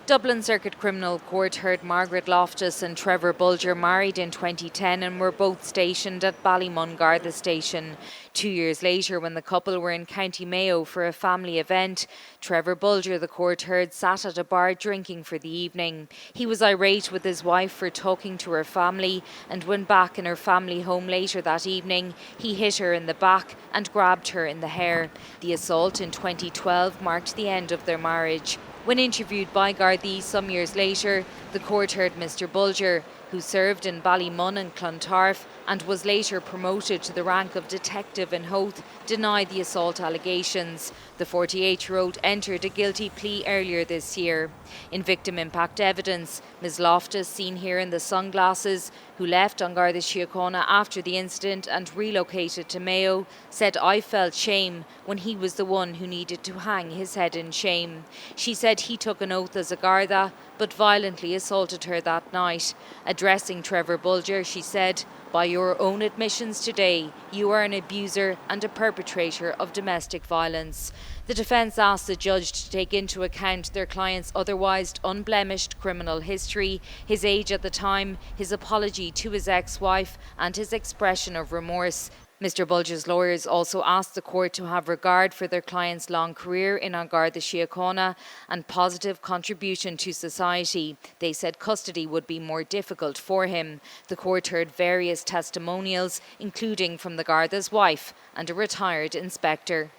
Dublin Circuit Criminal Court heard Margaret Loftus and Trevor Bolger married in 2010 and were both stationed at Ballymun Garda station. 2 years later, when the couple were in County Mayo for a family event, Trevor Bolger, the court heard, sat at a bar drinking for the evening. He was irate with his wife for talking to her family, and when back in her family home later that evening, he hit her in the back and grabbed her in the hair. The assault in 2012 marked the end of their marriage. When interviewed by Gardaí some years later, the court heard Mr Bolger, who served in Ballymun and Clontarf and was later promoted to the rank of detective in Howth, deny the assault allegations. The 48-year-old entered a guilty plea earlier this year. In victim impact evidence, Ms Loftus, seen here in the sunglasses, who left on Garda Síochána after the incident and relocated to Mayo, said, "I felt shame when he was the one who needed to hang his head in shame." She said he took an oath as a Garda, but violently assaulted her that night. Addressing Trevor Bolger, she said, "By your own admissions today, you are an abuser and a perpetrator of domestic violence." The defence asked the judge to take into account their client's otherwise unblemished criminal history, his age at the time, his apology to his ex-wife, and his expression of remorse. Mr Bolger's lawyers also asked the court to have regard for their client's long career in Garda Síochána and positive contribution to society. They said custody would be more difficult for him. The court heard various testimonials, including from the Garda's wife and a retired inspector.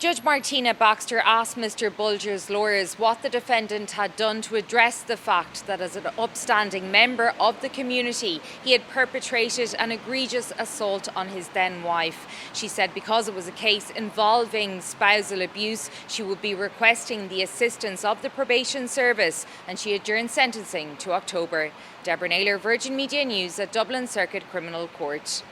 Judge Martina Baxter asked Mr Bolger's lawyers what the defendant had done to address the fact that as an upstanding member of the community, he had perpetrated an egregious assault on his then wife. She said because it was a case involving spousal abuse, she would be requesting the assistance of the probation service, and she adjourned sentencing to October. Deborah Naylor, Virgin Media News at Dublin Circuit Criminal Court.